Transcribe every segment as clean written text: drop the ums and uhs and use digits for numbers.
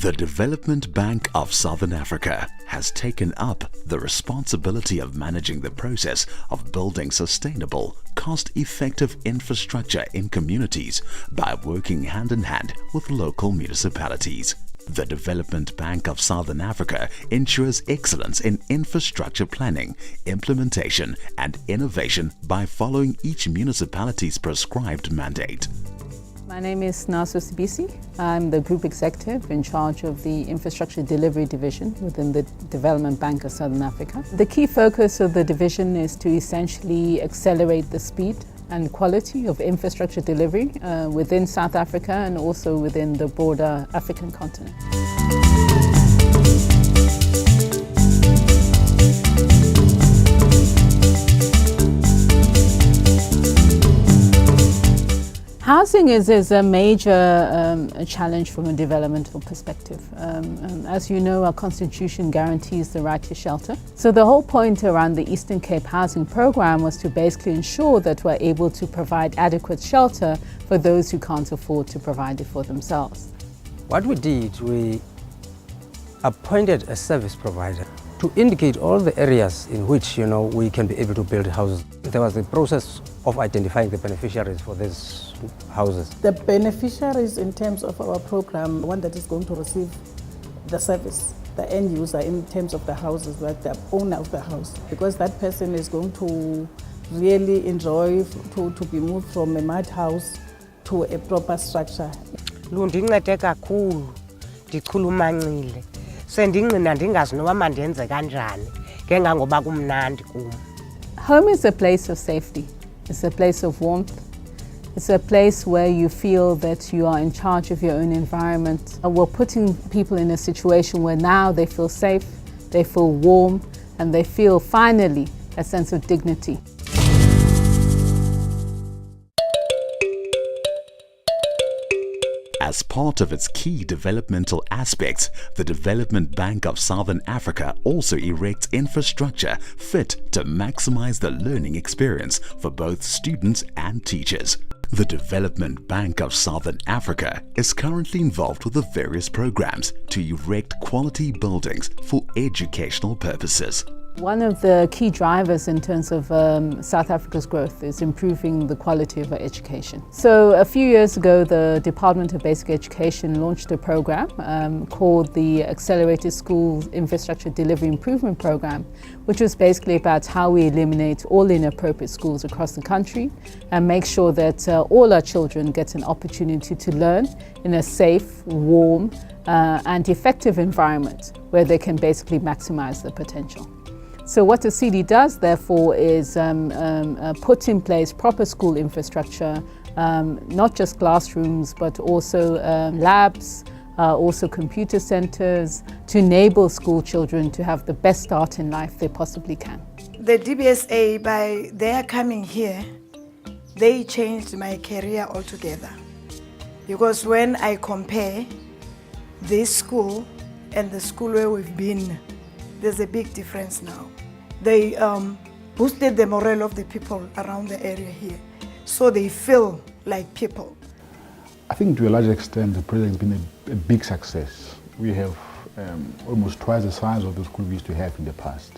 The Development Bank of Southern Africa has taken up the responsibility of managing the process of building sustainable, cost-effective infrastructure in communities by working hand in hand with local municipalities. The Development Bank of Southern Africa ensures excellence in infrastructure planning, implementation and innovation by following each municipality's prescribed mandate. My name is Naso Sibisi. I'm the Group Executive in charge of the Infrastructure Delivery Division within the Development Bank of Southern Africa. The key focus of the division is to essentially accelerate the speed and quality of infrastructure delivery within South Africa and also within the broader African continent. Housing is a major challenge from a developmental perspective. As you know, our Constitution guarantees the right to shelter. So the whole point around the Eastern Cape Housing Programme was to basically ensure that we're able to provide adequate shelter for those who can't afford to provide it for themselves. What we did, we appointed a service provider to indicate all the areas in which we can be able to build houses. There was the process of identifying the beneficiaries for these houses. The beneficiaries in terms of our program, one that is going to receive the service, the end user in terms of the houses, like the owner of the house, because that person is going to really enjoy to be moved from a mud house to a proper structure. Lundincede kakhulu, ndichulumancile. Sendingqina ndingazi noba mandenze kanjani ngengangoba kumnandi kum. Home is a place of safety. It's a place of warmth. It's a place where you feel that you are in charge of your own environment. We're putting people in a situation where now they feel safe, they feel warm, and they feel finally a sense of dignity. As part of its key developmental aspects, the Development Bank of Southern Africa also erects infrastructure fit to maximize the learning experience for both students and teachers. The Development Bank of Southern Africa is currently involved with the various programs to erect quality buildings for educational purposes. One of the key drivers in terms of South Africa's growth is improving the quality of our education. So a few years ago, the Department of Basic Education launched a program called the Accelerated School Infrastructure Delivery Improvement Program, which was basically about how we eliminate all inappropriate schools across the country and make sure that all our children get an opportunity to learn in a safe, warm, and effective environment where they can basically maximize their potential. So what the CD does, therefore, is put in place proper school infrastructure, not just classrooms, but also labs, also computer centers, to enable school children to have the best start in life they possibly can. The DBSA, by their coming here, they changed my career altogether. Because when I compare this school and the school where we've been, there's a big difference now. They boosted the morale of the people around the area here, so they feel like people. I think to a large extent the project has been a big success. We have almost twice the size of the school we used to have in the past.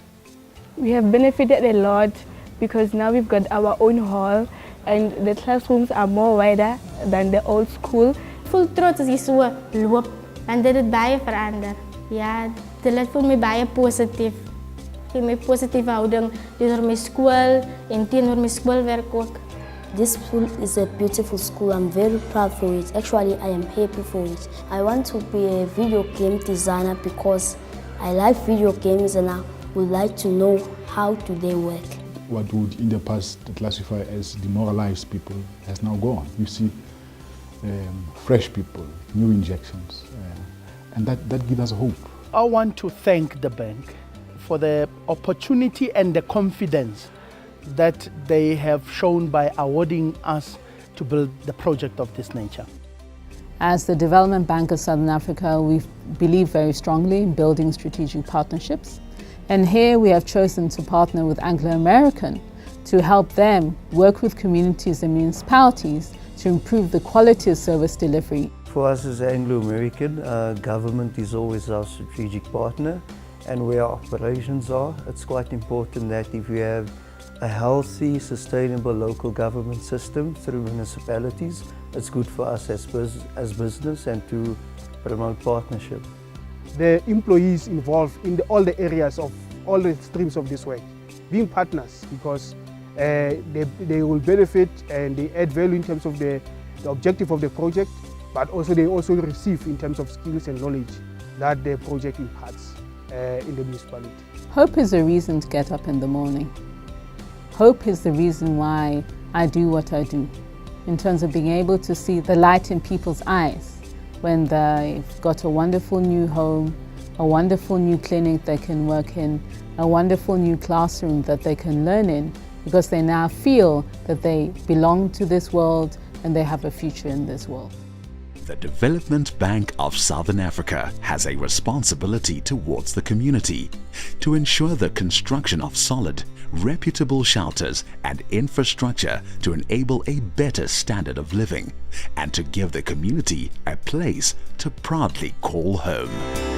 We have benefited a lot because now we've got our own hall and the classrooms are more wider than the old school. Voel trots as jy so loop en dit het baie verander. Ja, dit laat voel my baie positief. Gee my positiewe houding teenoor my skool en teenoor my skoolwerk ook. This school is a beautiful school. I'm very proud for it. Actually, I am happy for it. I want to be a video game designer because I like video games and I would like to know how do they work. What would in the past classify as demoralized people has now gone. You see fresh people, new injections, and that gives us hope. I want to thank the bank for the opportunity and the confidence that they have shown by awarding us to build the project of this nature. As the Development Bank of Southern Africa, we believe very strongly in building strategic partnerships. And here we have chosen to partner with Anglo-American to help them work with communities and municipalities to improve the quality of service delivery. for us as Anglo-American, government is always our strategic partner, and where our operations are, it's quite important that if we have a healthy, sustainable local government system through municipalities, it's good for us as business and to promote partnership. The employees involved in all the areas of all the streams of this work, being partners, because they will benefit and they add value in terms of the objective of the project, but also they also receive in terms of skills and knowledge that the project imparts in the municipality. Hope is a reason to get up in the morning. Hope is the reason why I do what I do, in terms of being able to see the light in people's eyes when they've got a wonderful new home, a wonderful new clinic they can work in, a wonderful new classroom that they can learn in, because they now feel that they belong to this world and they have a future in this world. The Development Bank of Southern Africa has a responsibility towards the community to ensure the construction of solid, reputable shelters and infrastructure to enable a better standard of living and to give the community a place to proudly call home.